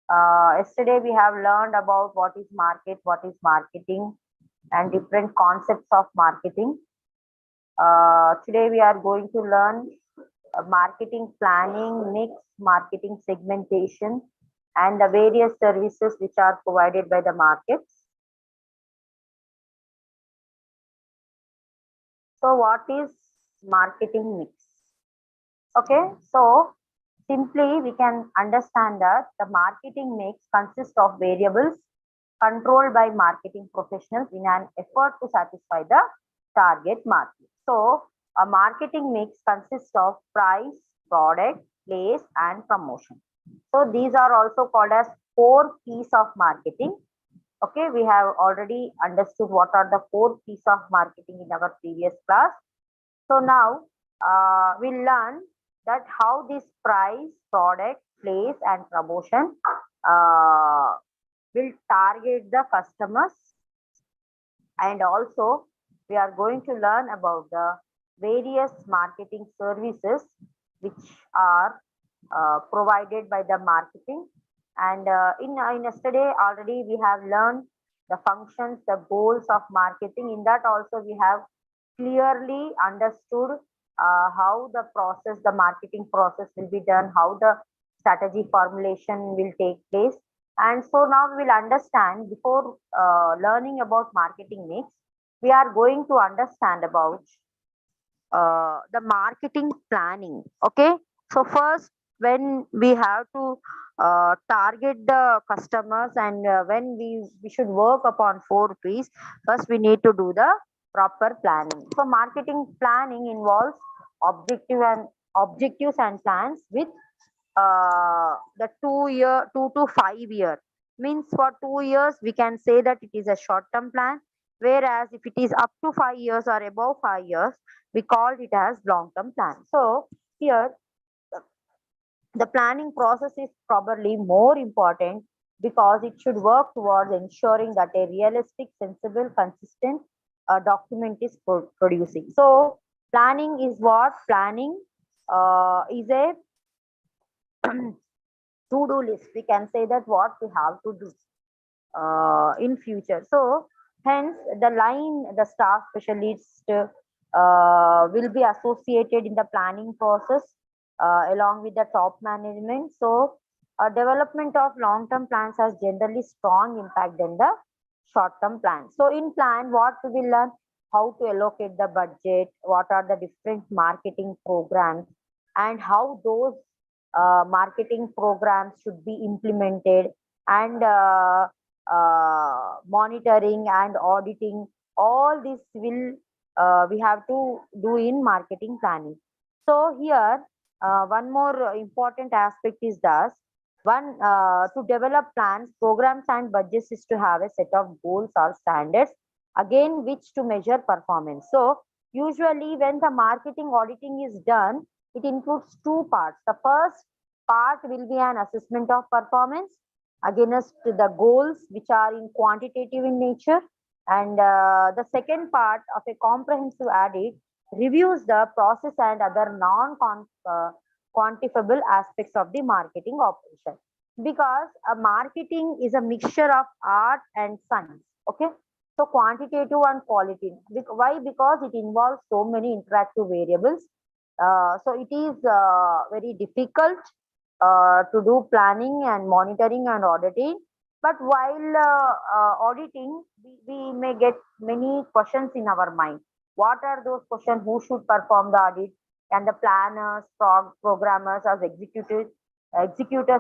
Yesterday we have learned about what is market, what is marketing, and different concepts of marketing. Today we are going to learn marketing planning, mix, marketing segmentation, and the various services which are provided by the markets. So what is marketing mix? Okay, so simply we can understand that the marketing mix consists of variables controlled by marketing professionals in an effort to satisfy the target market. So a marketing mix consists of price, product, place, and promotion. So these are also called as 4 P's of marketing. Okay, we have already understood what are the 4 P's of marketing in our previous class. So now we'll learn that how this price, product, place, and promotion will target the customers, and also we are going to learn about the various marketing services which are provided by the marketing. And in yesterday already we have learned the functions, the goals of marketing. In that also we have clearly understood how the marketing process will be done, how the strategy formulation will take place. And so now we will understand, before learning about marketing mix, we are going to understand about the marketing planning. Okay, so first, when we have to target the customers, and when we should work upon 4 P's, first we need to do the proper planning. So marketing planning involves objectives and plans with the 2 to 5 year. Means for 2 years we can say that it is a short term plan, whereas if it is up to 5 years or above 5 years, we call it as long term plan. So here the planning process is probably more important, because it should work towards ensuring that a realistic, sensible, consistent document is producing. So planning is what? Planning is a to-do list. We can say that what we have to do in future. So hence the staff specialist will be associated in the planning process along with the top management. So development of long-term plans has generally strong impact than the short-term plans. So in plan, what we will learn? How to allocate the budget, what are the different marketing programs, and how those marketing programs should be implemented, and monitoring and auditing. All this will we have to do in marketing planning. So here one more important aspect is that to develop plans, programs, and budgets is to have a set of goals or standards, again which to measure performance. So usually when the marketing auditing is done, it includes 2 parts. The first part will be an assessment of performance against the goals which are in quantitative in nature, and the second part of a comprehensive audit reviews the process and other quantifiable aspects of the marketing operation, because a marketing is a mixture of art and science. Okay, so quantitative and qualitative. Why? Because it involves so many interactive variables. So it is very difficult to do planning and monitoring and auditing. But while auditing, we may get many questions in our mind. What are those questions? Who should perform the audit? And the planners, programmers, as executors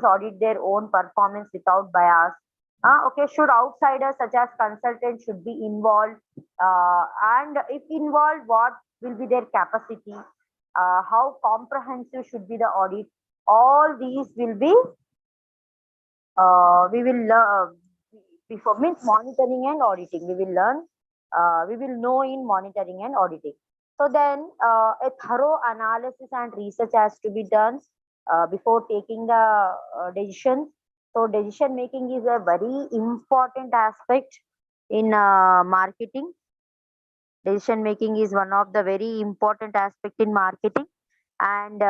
audit their own performance without bias. Okay, should outsiders such as consultants should be involved? And if involved, what will be their capacity? How comprehensive should be the audit? All these will be we will learn before, means monitoring and auditing. We will learn. We will know in monitoring and auditing. So then a thorough analysis and research has to be done before taking the decisions. So decision making is a very important aspect in marketing. Decision making is one of the very important aspect in marketing, and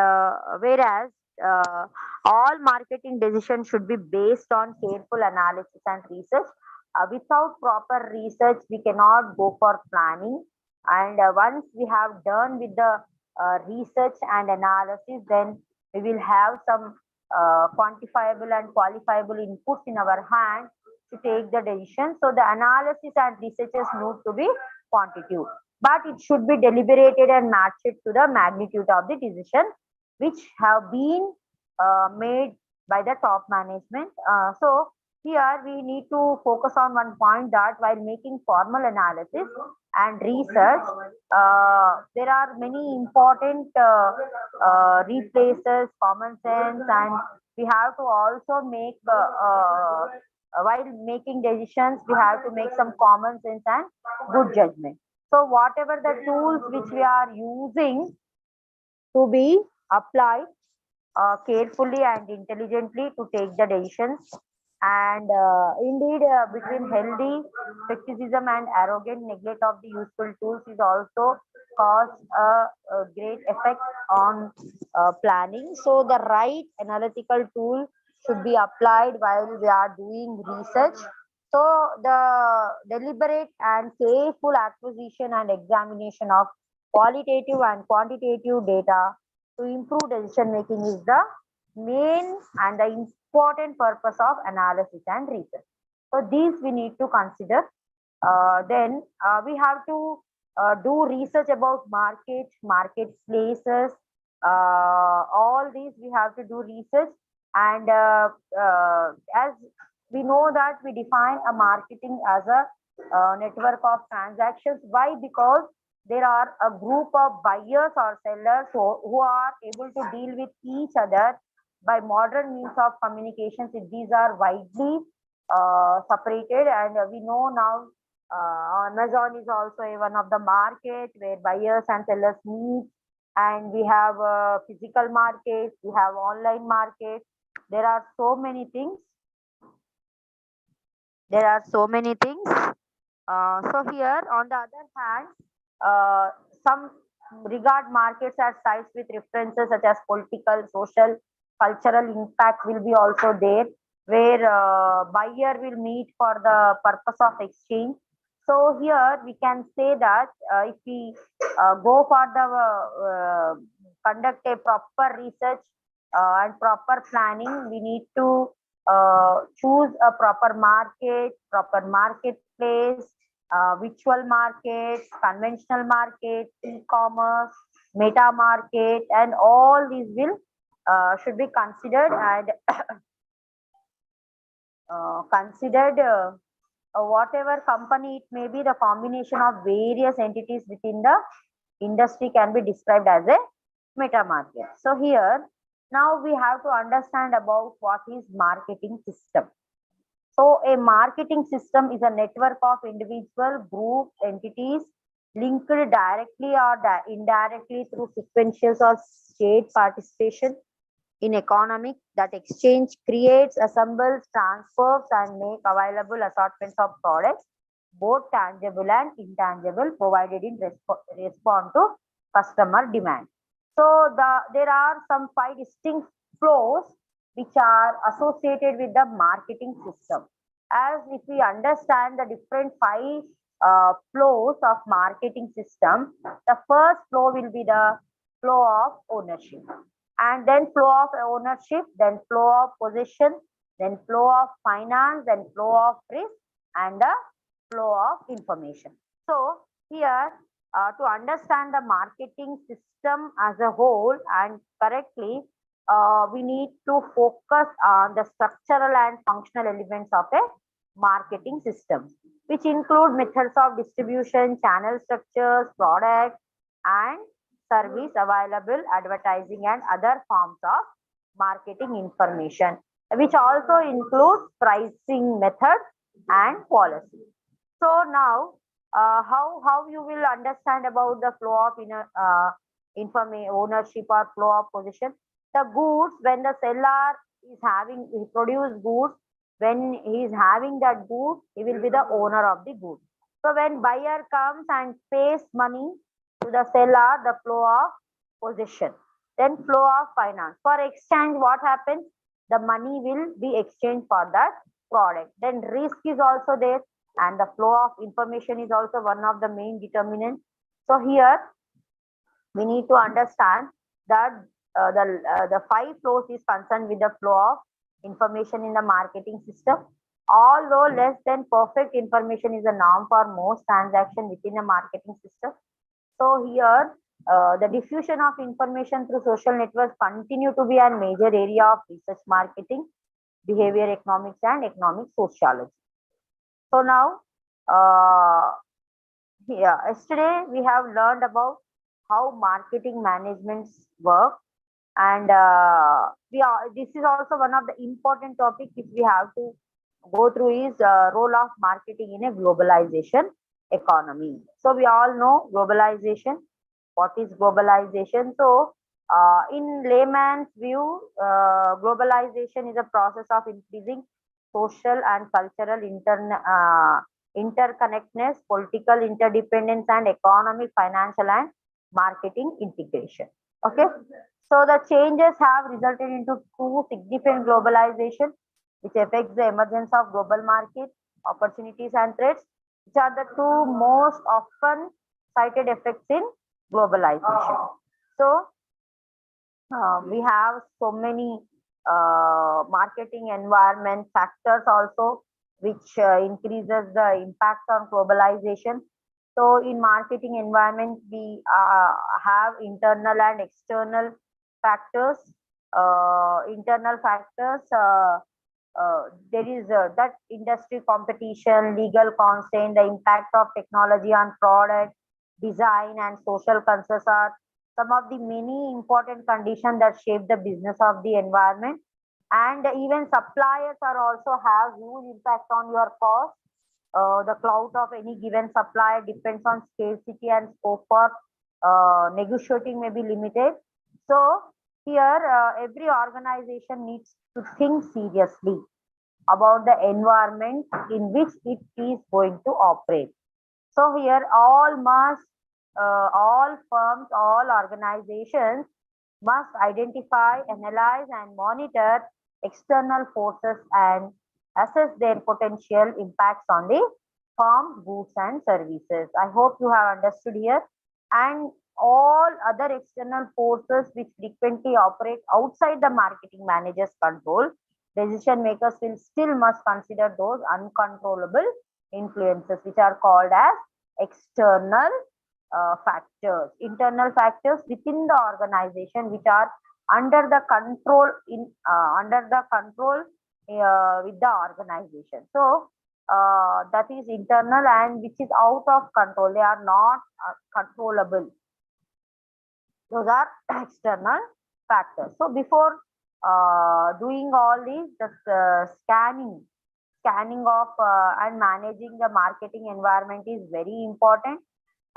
whereas all marketing decisions should be based on careful analysis and research. Without proper research, we cannot go for planning. And once we have done with the research and analysis, then we will have some quantifiable and qualifiable inputs in our hand to take the decision. So the analysis and researches need to be quantitative, but it should be deliberated and matched to the magnitude of the decision which have been made by the top management. So here we need to focus on one point, that while making formal analysis and research, there are many important replaces, common sense, and we have to also make while making decisions, we have to make some common sense and good judgment. So whatever the tools which we are using to be applied carefully and intelligently to take the decisions. And indeed, between healthy skepticism and arrogant neglect of the useful tools is also cause a great effect on planning. So the right analytical tool should be applied while we are doing research. So the deliberate and careful acquisition and examination of qualitative and quantitative data to improve decision making is the main and the important purpose of analysis and research. So these we need to consider. Then we have to do research about marketplaces. All these we have to do research, and as we know that we define a marketing as a network of transactions. Why? Because there are a group of buyers or sellers who are able to deal with each other by modern means of communications. These are widely separated, and we know now Amazon is also one of the market where buyers and sellers meet, and we have physical markets, we have online markets. There are so many things. So here, on the other hand, some regard markets as sites with references such as political, social, cultural impact will be also there, where buyer will meet for the purpose of exchange. So here we can say that if we go for the conduct a proper research and proper planning, we need to choose a proper marketplace, virtual markets, conventional market, e-commerce, meta market, and all these will should be considered, and considered whatever company it may be, the combination of various entities within the industry can be described as a meta market. So here now we have to understand about what is marketing system. So a marketing system is a network of individual, group, entities linked directly or indirectly through sequentials or state participation in economic that exchange, creates, assembles, transfers, and make available assortments of products, both tangible and intangible, provided in response to customer demand. So there are some 5 distinct flows which are associated with the marketing system. As if we understand the different 5 flows of marketing system, the first flow will be the flow of ownership, and then flow of ownership, then flow of possession, then flow of finance, then flow of risk, and the flow of information. So here to understand the marketing system as a whole and correctly, we need to focus on the structural and functional elements of a marketing system, which include methods of distribution, channel structures, product and service available, advertising, and other forms of marketing information, which also includes pricing method and policy. So now how you will understand about the flow of information, ownership, or flow of possession. The goods, when the seller is having, he produce goods, when he is having that good, he will be the owner of the good. So when buyer comes and pays money to the seller, the flow of possession. Then flow of finance. For exchange, what happens? The money will be exchanged for that product. Then risk is also there, and the flow of information is also one of the main determinants. So here we need to understand that the five flows is concerned with the flow of information in the marketing system. Although less than perfect information is a norm for most transactions within the marketing system. So here, the diffusion of information through social networks continue to be a major area of research marketing, behavior economics, and economic sociology. So now, yesterday we have learned about how marketing managements work, and this is also one of the important topics which we have to go through is role of marketing in a globalization economy. So we all know globalization. What is globalization? So in layman's view, globalization is a process of increasing social and cultural interconnectedness, political interdependence, and economic, financial, and marketing integration. Okay. So the changes have resulted into two significant globalization, which affects the emergence of global market, opportunities and threats, which are the two most often cited effects in globalization. So we have so many marketing environment factors also, which increases the impact on globalization. So in marketing environment, we have internal and external factors. Internal factors, there is that industry competition, legal constraint, the impact of technology on product design, and social concerns are some of the many important conditions that shape the business of the environment. And even suppliers are also have huge impact on your cost. The clout of any given supplier depends on scarcity, and scope for negotiating may be limited. So here, every organization needs to think seriously about the environment in which it is going to operate. So here, all firms, all organizations must identify, analyze, and monitor external forces and assess their potential impacts on the firm's goods and services. I hope you have understood here. And all other external forces which frequently operate outside the marketing manager's control, decision makers will still must consider those uncontrollable influences, which are called as external factors. Internal factors within the organization, which are under the control with the organization. So that is internal, and which is out of control. They are not controllable. Those are external factors. So before doing all these, the scanning of and managing the marketing environment is very important.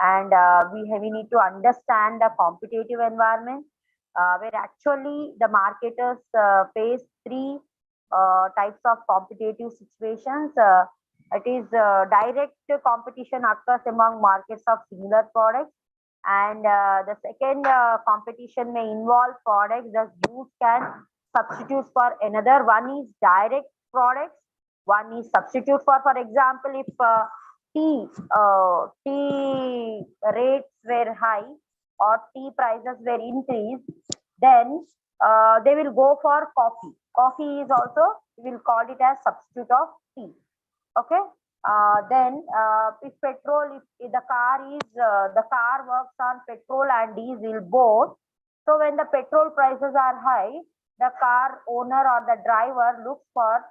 And we need to understand the competitive environment, where actually the marketers face three types of competitive situations. It is direct competition occurs among markets of similar products, and the second competition may involve products that use can substitute for another. One is direct products, one is substitute for example, if tea rates were high or tea prices were increased, then they will go for coffee. Coffee is also, we will call it as substitute of tea. Okay. Then if petrol, if the car works on petrol and diesel both. So when the petrol prices are high, the car owner or the driver looks for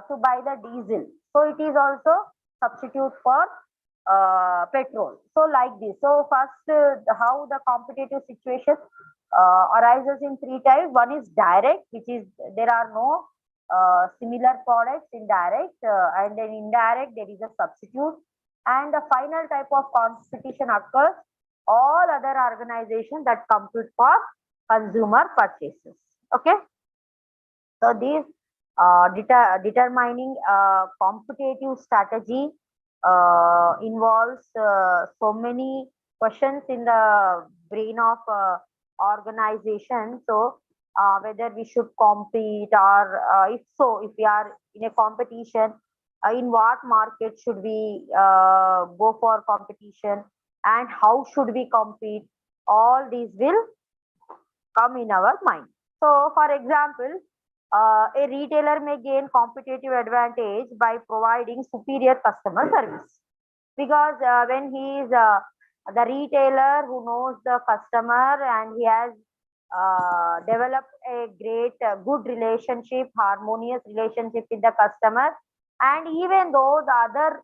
to buy the diesel. So it is also substitute for petrol. So like this. So first, how the competitive situation arises in three types. One is direct, which is there are no similar products in direct, and then indirect there is a substitute, and the final type of competition occurs all other organizations that compete for consumer purchases. Okay. So these determining competitive strategy involves so many questions in the brain of organization. So whether we should compete, or if so, if we are in a competition, in what market should we go for competition, and how should we compete, all these will come in our mind. So for example, a retailer may gain competitive advantage by providing superior customer service, because when he is the retailer who knows the customer, and he has developed a great good relationship, harmonious relationship with the customer, and even though the other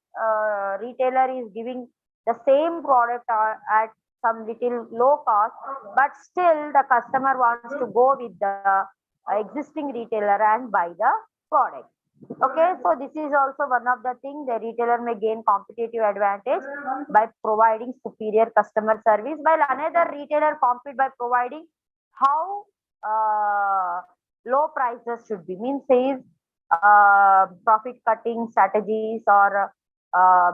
retailer is giving the same product at some little low cost, but still the customer wants to go with the existing retailer and buy the product. Okay, so this is also one of the things. The retailer may gain competitive advantage by providing superior customer service, while another retailer compete by providing how low prices should be. Means is profit cutting strategies, or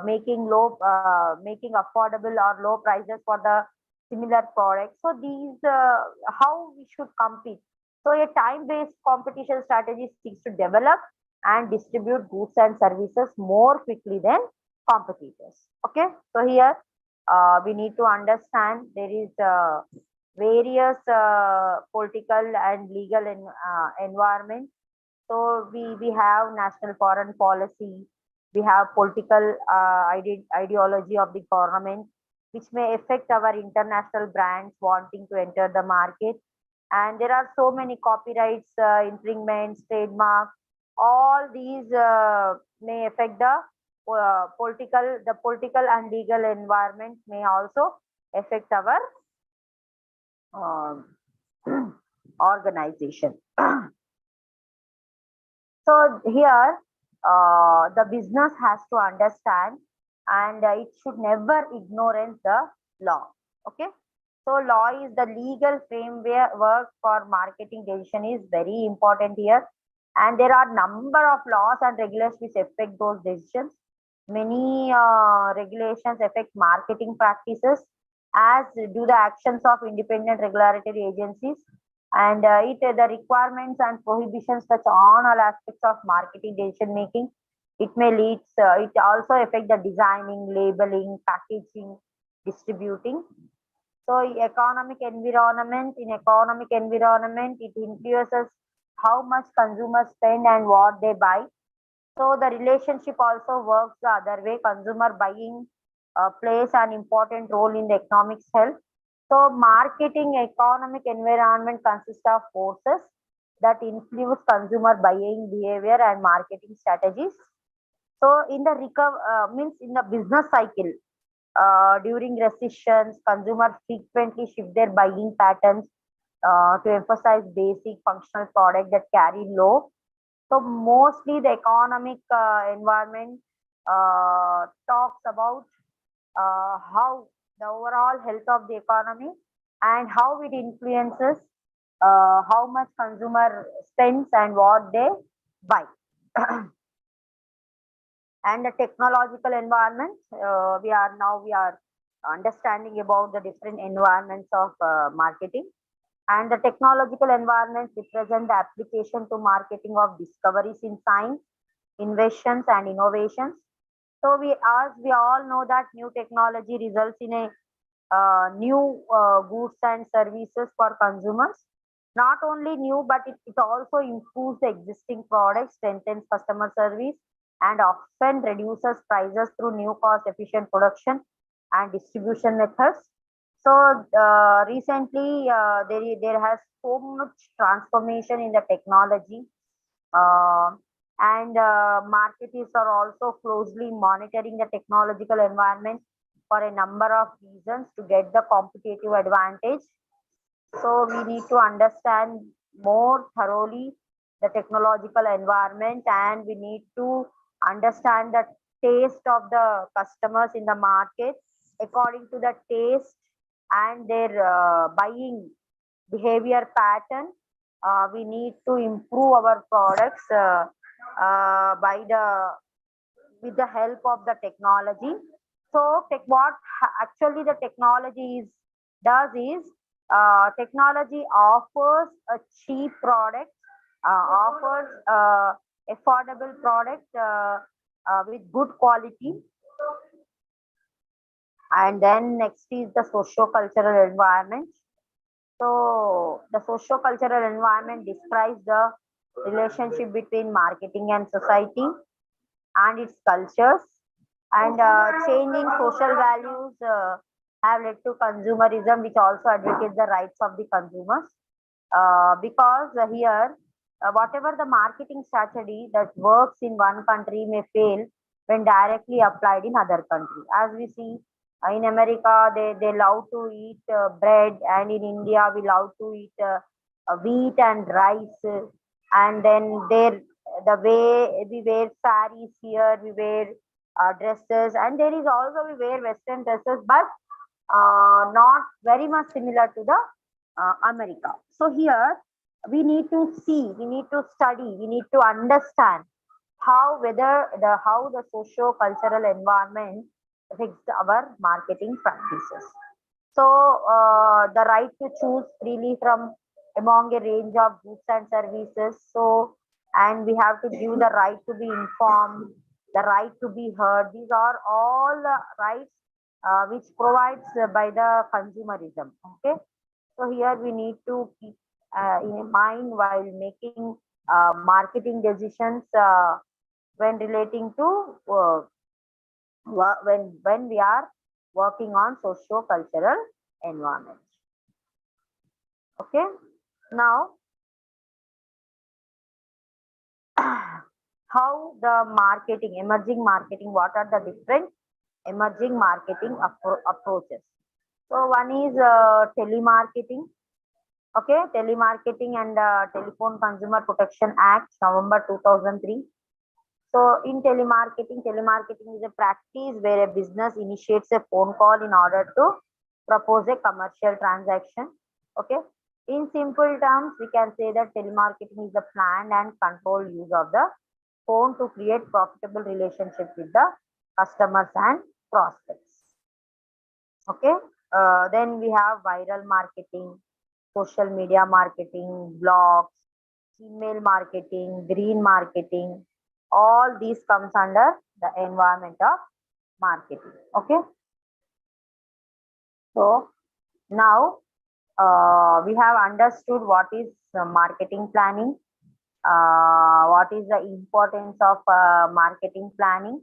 making affordable or low prices for the similar products. So these how we should compete. So a time-based competition strategy seeks to develop and distribute goods and services more quickly than competitors. Okay, so here we need to understand there is various political and legal environment. So we have national foreign policy, we have political ideology of the government, which may affect our international brands wanting to enter the market. And there are so many copyrights, infringements, trademark, all these may affect the political and legal environment, may also affect our um, organization. So here the business has to understand, and it should never ignorance the law. Okay, so law is the legal framework for marketing decision is very important here, and there are number of laws and regulations which affect those decisions. Many regulations affect marketing practices, as do the actions of independent regulatory agencies, and the requirements and prohibitions touch on all aspects of marketing decision making. It may lead, it also affect the designing, labeling, packaging, distributing. So in economic environment, it influences how much consumers spend and what they buy. So the relationship also works the other way. Consumer buying plays an important role in the economic health. So marketing economic environment consists of forces that influence consumer buying behavior and marketing strategies. So in the means in the business cycle, during recessions, consumers frequently shift their buying patterns to emphasize basic functional products that carry low. So mostly the economic environment talks about how the overall health of the economy, and how it influences how much consumer spends and what they buy. And the technological environment, we are understanding about the different environments of marketing. And the technological environments represent the application to marketing of discoveries in science, inventions, and innovations. So as we all know that new technology results in a new goods and services for consumers. Not only new, but it also improves the existing products, strengthens customer service, and often reduces prices through new cost efficient production and distribution methods. So recently there has so much transformation in the technology, uh, and marketers are also closely monitoring the technological environment for a number of reasons to get the competitive advantage. So we need to understand more thoroughly the technological environment, and we need to understand the taste of the customers in the market according to the taste and their buying behavior pattern. We need to improve our products by the with the help of the technology. So what actually the technology is does is technology offers a cheap product, offers affordable product with good quality. And then next is the socio-cultural environment. So the socio-cultural environment describes the relationship between marketing and society and its cultures. And changing social values have led to consumerism, which also advocates the rights of the consumers. Because here, whatever the marketing strategy that works in one country may fail when directly applied in other country. As we see in America, they love to eat bread, and in India, we love to eat wheat and rice. And then there, the way we wear saris here, we wear dresses, and there is also we wear Western dresses, but not very much similar to the America. So here we need to see, we need to study, we need to understand how the socio-cultural environment affects our marketing practices. So the right to choose freely from among a range of goods and services. So, and we have to give the right to be informed, the right to be heard. These are all rights which provides by the consumerism. Okay, so here we need to keep in mind while making marketing decisions when relating to when we are working on socio-cultural environment. Okay, now how the marketing, emerging marketing, what are the different emerging marketing approaches? So one is telemarketing. Okay, Telemarketing and Telephone Consumer Protection Act, November 2003. So in telemarketing is a practice where a business initiates a phone call in order to propose a commercial transaction. Okay, in simple terms, we can say that telemarketing is the planned and controlled use of the phone to create profitable relationship with the customers and prospects. Okay, then we have viral marketing, social media marketing, blogs, email marketing, green marketing. All these comes under the environment of marketing. Okay, so now we have understood what is marketing planning, what is the importance of marketing planning,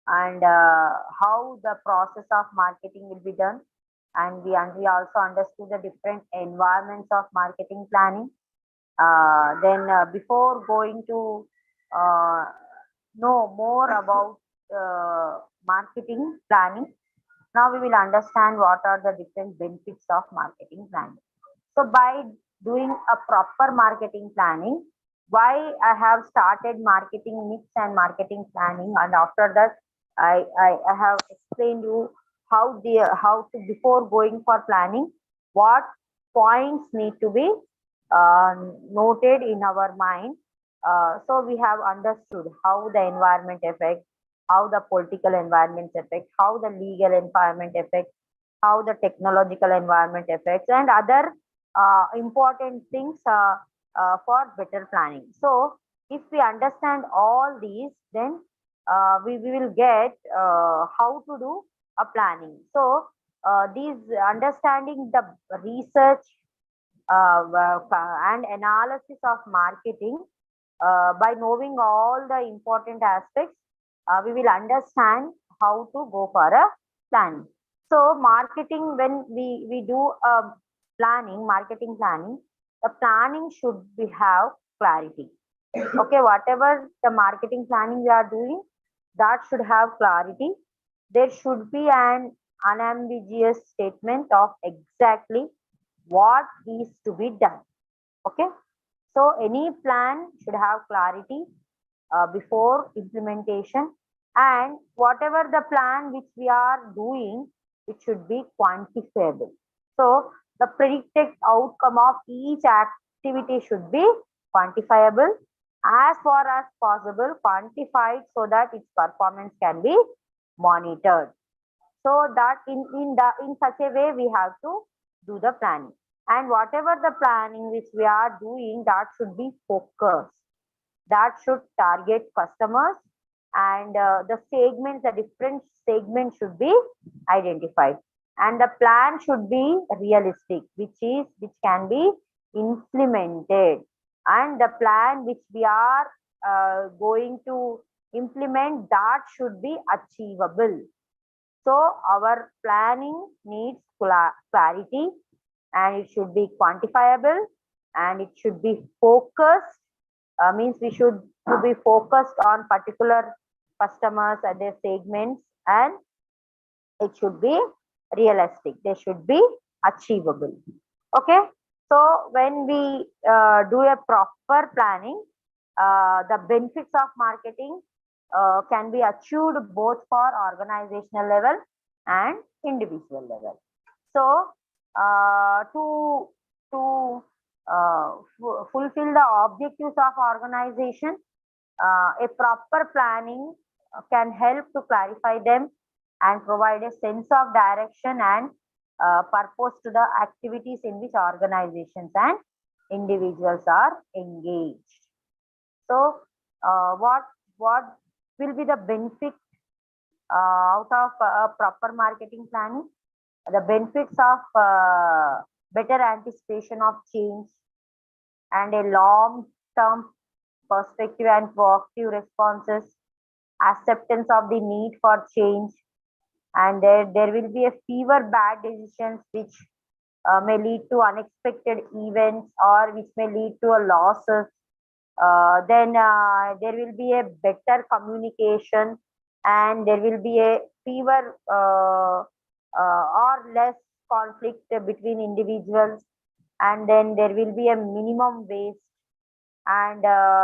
and how the process of marketing will be done. And we also understood the different environments of marketing planning. Then before going to know more about marketing planning, now we will understand what are the different benefits of marketing planning. So by doing a proper marketing planning, why I have started marketing mix and marketing planning, and after that I have explained you how to, before going for planning, what points need to be noted in our mind. So we have understood how the environment affects, how the political environment affects, how the legal environment affects, how the technological environment affects, and other important things for better planning. So if we understand all these, then we will get how to do a planning. So these understanding the research and analysis of marketing, by knowing all the important aspects, we will understand how to go for a planning. So marketing, when we do a marketing planning, the planning should have clarity. Okay, whatever the marketing planning we are doing, that should have clarity. There should be an unambiguous statement of exactly what is to be done. Okay, so any plan should have clarity before implementation, and whatever the plan which we are doing, it should be quantifiable. So the predicted outcome of each activity should be quantifiable, as far as possible quantified, so that its performance can be monitored. So that in such a way we have to do the planning. And whatever the planning which we are doing, that should be focused. That should target customers, and the segments, the different segments should be identified. And the plan should be realistic, which can be implemented. And the plan which we are going to implement, that should be achievable. So our planning needs clarity, and it should be quantifiable, and it should be focused. Means we should to be focused on particular customers and their segments, and it should be realistic. They should be achievable. Okay. So when we do a proper planning, the benefits of marketing can be achieved both for organizational level and individual level. So to fulfill the objectives of organization, a proper planning can help to clarify them and provide a sense of direction and purpose to the activities in which organizations and individuals are engaged. So what will be the benefit out of proper marketing planning? The benefits of better anticipation of change, and a long-term perspective and proactive responses, acceptance of the need for change, and there will be a fewer bad decisions which may lead to unexpected events, or which may lead to a losses. Then there will be a better communication, and there will be a fewer or less conflict between individuals, and then there will be a minimum waste and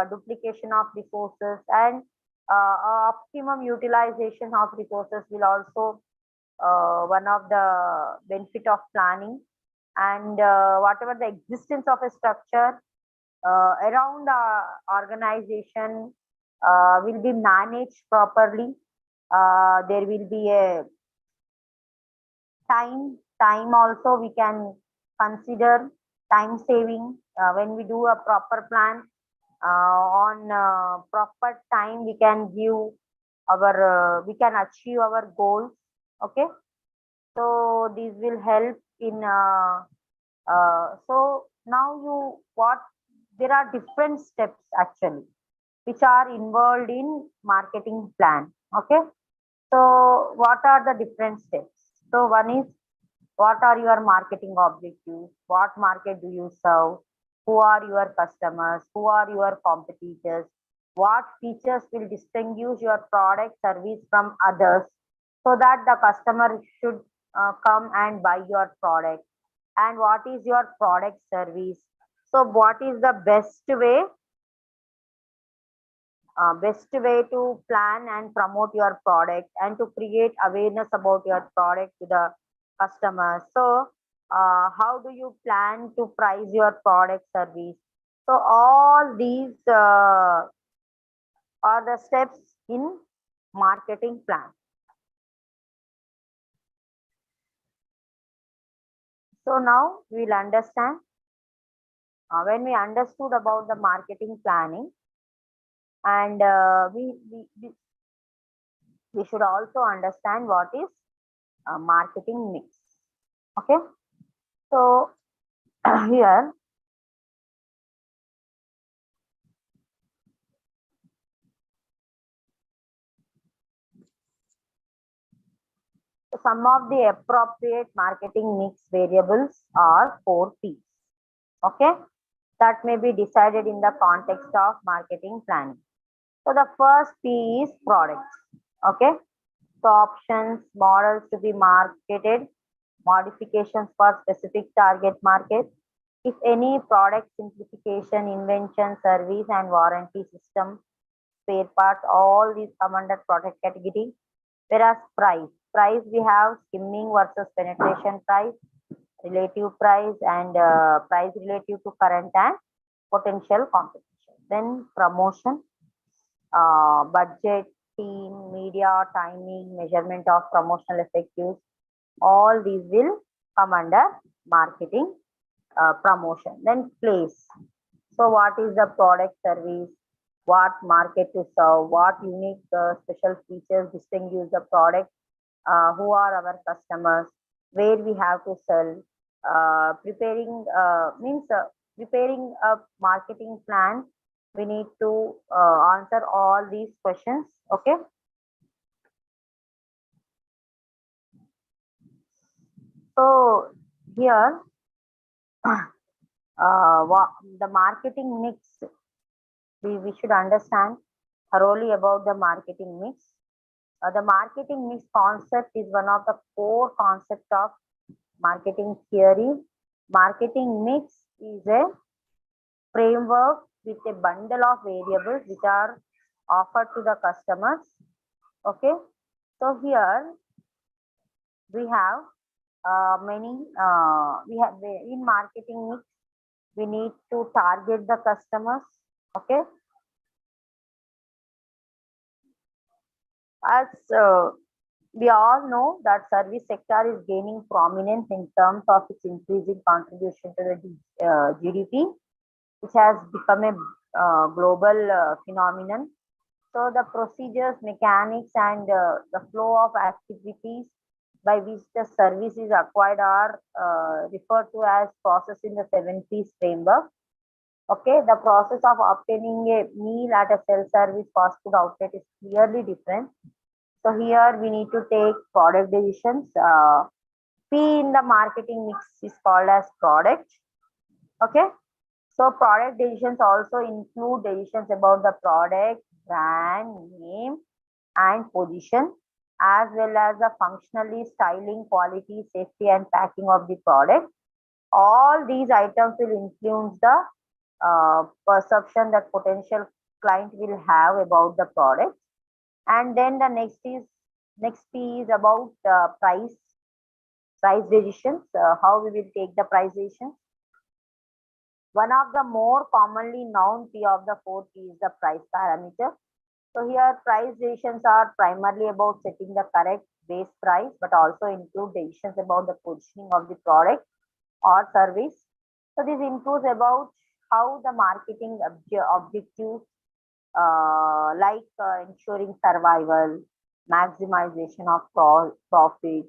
duplication of resources, and optimum utilization of resources will also one of the benefit of planning. And whatever the existence of a structure around the organization will be managed properly. There will be a time also we can consider time saving when we do a proper plan. On proper time we can give our we can achieve our goals. Okay, so this will help in so now you what there are different steps actually which are involved in marketing plan. Okay, so what are the different steps? So one is, what are your marketing objectives? What market do you serve? Who are your customers? Who are your competitors? What features will distinguish your product service from others, so that the customer should come and buy your product? And what is your product service? So what is the best way to plan and promote your product, and to create awareness about your product to the customers? So how do you plan to price your product service? So all these are the steps in marketing plan. So now we'll understand. When we understood about the marketing planning, and we should also understand what is marketing mix. Okay, so here some of the appropriate marketing mix variables are 4 P's. Okay, that may be decided in the context of marketing planning. So the first P is products. Okay, so options, models to be marketed, modifications for specific target market, if any, product simplification, invention, service and warranty system, spare parts, all these come under product category. Whereas price we have skimming versus penetration price, relative price, and price relative to current and potential competition. Then promotion, budget, team, media, timing, measurement of promotional effectives, all these will come under marketing promotion. Then place. So what is the product service? What market to serve? What unique special features distinguish the product? Who are our customers? Where we have to sell? Preparing means preparing a marketing plan. We need to answer all these questions. Okay. So here, the marketing mix, we should understand thoroughly about the marketing mix. The marketing mix concept is one of the core concepts of marketing theory. Marketing mix is a framework with a bundle of variables which are offered to the customers. Okay. So here we have we have in marketing mix, we need to target the customers. Okay. As we all know that service sector is gaining prominence in terms of its increasing contribution to the GDP, which has become a global phenomenon. So the procedures, mechanics, and the flow of activities by which the service is acquired are referred to as process in the 7 P's framework. Okay, the process of obtaining a meal at a self-service fast food outlet is clearly different. So here we need to take product decisions. P in the marketing mix is called as product. Okay, so product decisions also include decisions about the product, brand, name, and position, as well as the functionally, styling, quality, safety, and packing of the product. All these items will influence the perception that potential client will have about the product. And then the next P is about price decisions. How we will take the price decisions. One of the more commonly known P of the 4 P is the price parameter. So here price decisions are primarily about setting the correct base price, but also include decisions about the positioning of the product or service. So this includes about how the marketing objectives like ensuring survival, maximization of profit,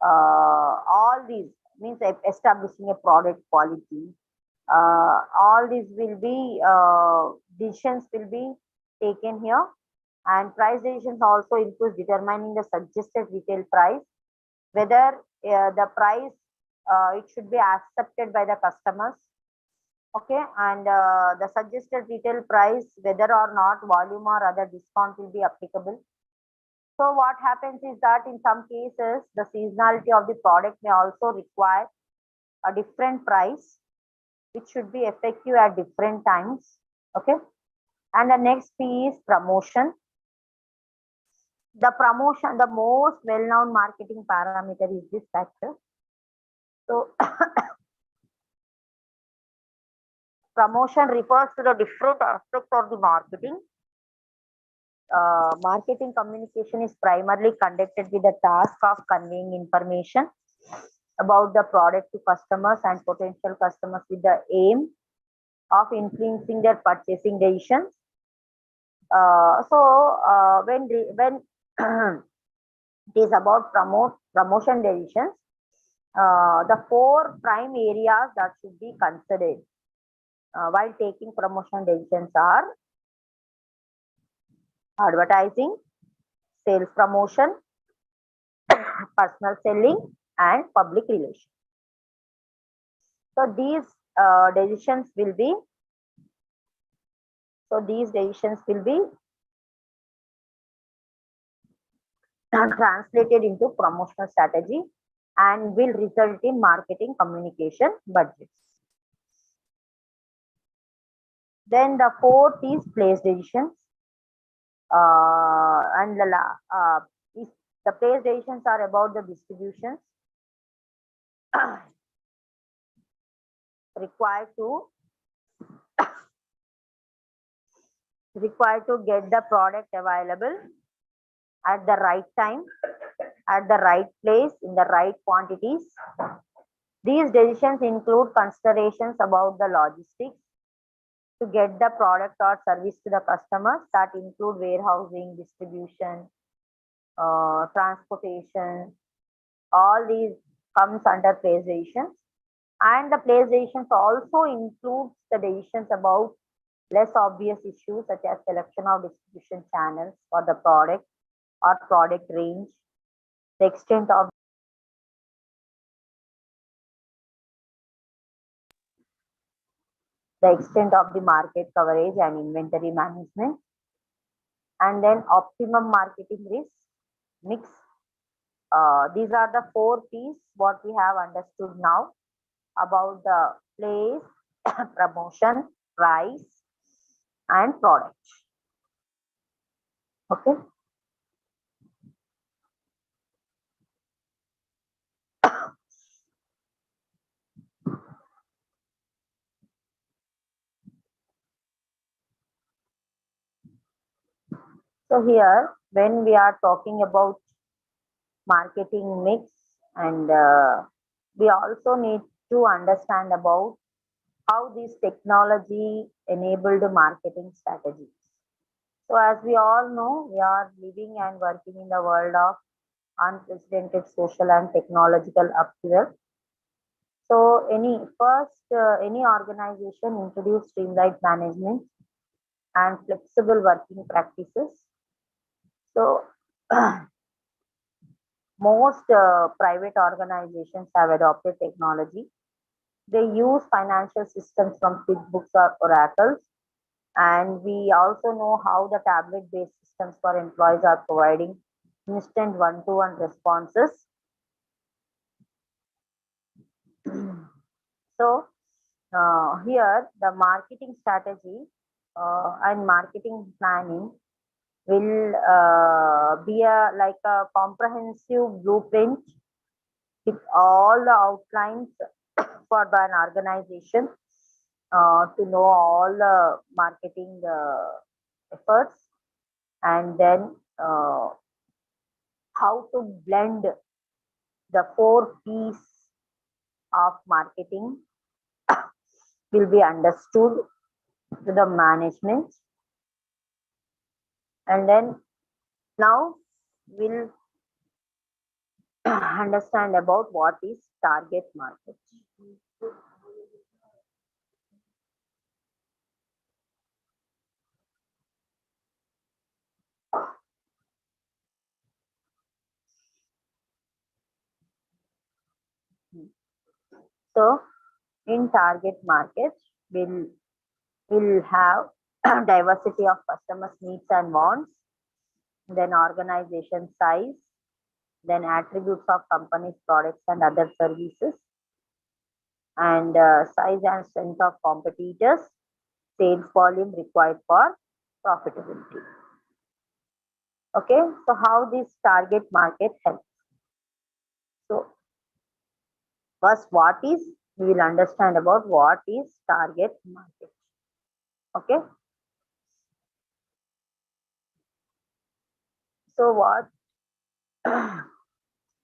all these means establishing a product quality. All these will be decisions will be taken here, and price decisions also includes determining the suggested retail price, whether the price it should be accepted by the customers. Okay, and the suggested retail price, whether or not volume or other discount will be applicable. So what happens is that in some cases, the seasonality of the product may also require a different price, which should be effective at different times. Okay, and the next P is promotion. The promotion, the most well-known marketing parameter is this factor. So promotion refers to the different aspects of the marketing. Marketing communication is primarily conducted with the task of conveying information about the product to customers and potential customers with the aim of influencing their purchasing decisions. When it is about promotion decisions, the 4 prime areas that should be considered while taking promotion decisions are advertising, sales promotion, personal selling, and public relations. So these decisions will be translated into promotional strategy and will result in marketing communication budgets. Then the 4th is place decisions. And the place decisions are about the distributions required to get the product available at the right time, at the right place, in the right quantities. These decisions include considerations about the logistics to get the product or service to the customers that include warehousing, distribution, transportation. All these comes under plagiations, and the plagiations also includes the decisions about less obvious issues such as selection of distribution channels for the product or product range, the extent of the market coverage and inventory management, and then optimum marketing risk mix. These are the 4 P's what we have understood now about the place, promotion, price, and product. Okay. So here, when we are talking about marketing mix, and we also need to understand about how this technology enabled marketing strategies. So as we all know, we are living and working in the world of unprecedented social and technological upheaval. So any organization introduce streamlined management and flexible working practices. So most private organizations have adopted technology. They use financial systems from QuickBooks or Oracles, and we also know how the tablet-based systems for employees are providing instant one-to-one responses. So here the marketing strategy and marketing planning will be like a comprehensive blueprint with all the outlines for an organization to know all the marketing efforts, and then how to blend the 4 P's of marketing will be understood to the management. And then now we'll understand about what is target market. So in target market, we'll have diversity of customers' needs and wants, then organization size, then attributes of company's products and other services, and size and strength of competitors, sales volume required for profitability. Okay, so how this target market helps? So first, we will understand about what is target market. Okay. So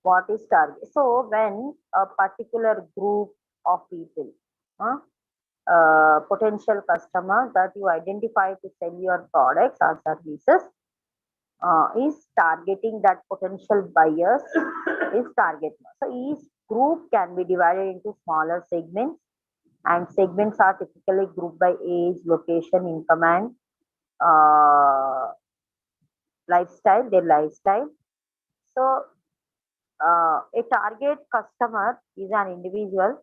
what is target? So when a particular group of people, potential customers that you identify to sell your products or services, is targeting that potential buyers is target. So each group can be divided into smaller segments, and segments are typically grouped by age, location, income, and their lifestyle. So a target customer is an individual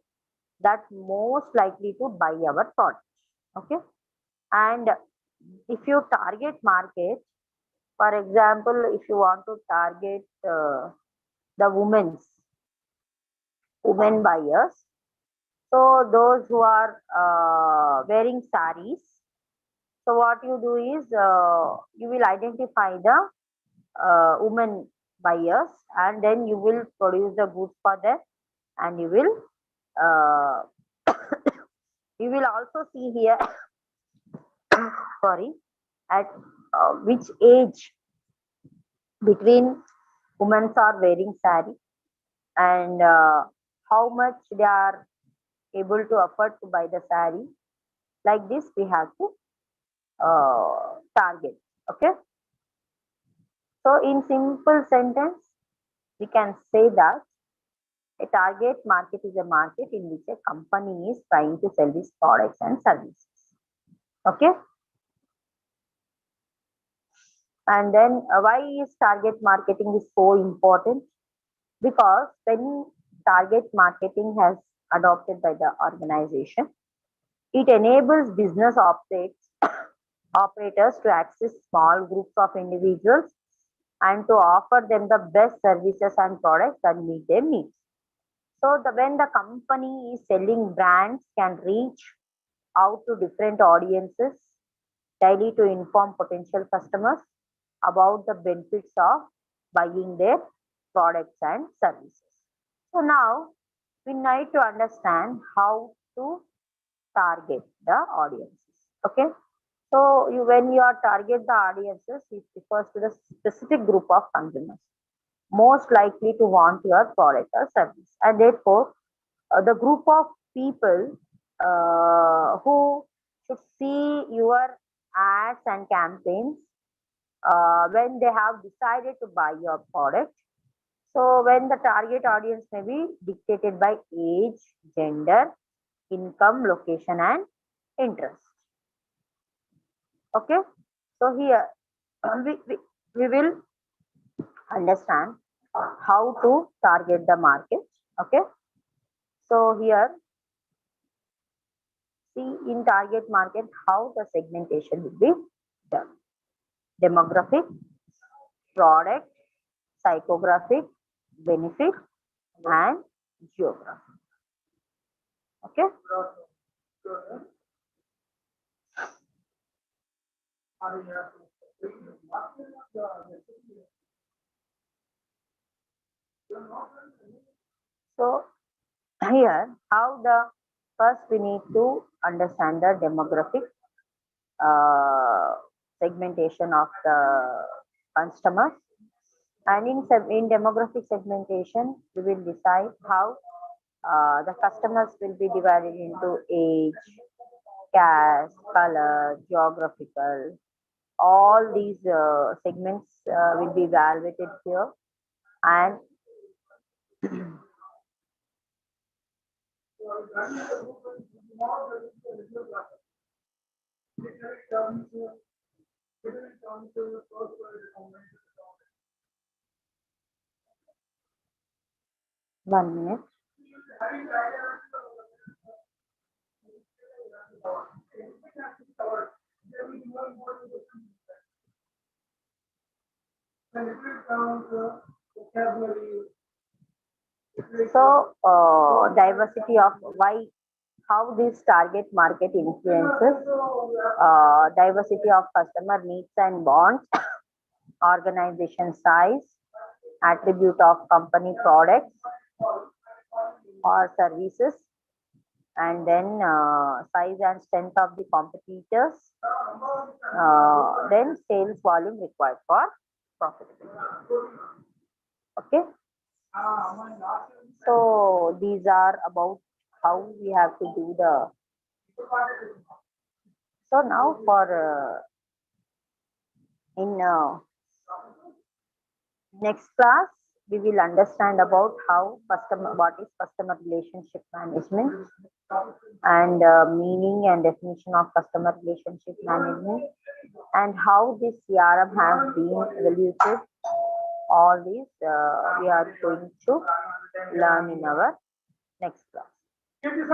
that most likely to buy our product. Okay, and if you target market, for example, if you want to target the women buyers, so those who are wearing saris, so what you do is you will identify the women buyers, and then you will produce the goods for them, and you will you will also see here sorry, at which age between women are wearing sari, and how much they are able to afford to buy the saree. Like this, we have to target. Okay. So in simple sentence, we can say that a target market is a market in which a company is trying to sell its products and services. Okay. And then why is target marketing is so important? Because when target marketing has adopted by the organization, it enables business operators to access small groups of individuals and to offer them the best services and products that meet their needs. So when the company is selling, brands can reach out to different audiences daily to inform potential customers about the benefits of buying their products and services. So now we need to understand how to target the audiences. Okay. So when you are target the audiences, it refers to the specific group of consumers most likely to want your product or service, and therefore the group of people who should see your ads and campaigns when they have decided to buy your product. So when the target audience may be dictated by age, gender, income, location, and interest. Okay. So here we will understand how to target the market. Okay. So here, see in target market how the segmentation will be done. Demographic, product, psychographic, benefit, and geography. Okay. So here, how the first we need to understand the demographic segmentation of the customers, and in demographic segmentation, we will decide how the customers will be divided into age, caste, color, geographical. All these segments will be evaluated here, and one minute. So diversity of why, how this target market influences diversity of customer needs and wants, organization size, attribute of company products or services, and then size and strength of the competitors, then sales volume required for profitability. Okay. So these are about how we have to do the. So now for in next class, we will understand about how what is customer relationship management, and meaning and definition of customer relationship management, and how this CRM has been evaluated. All these we are going to learn in our next class. Thank you.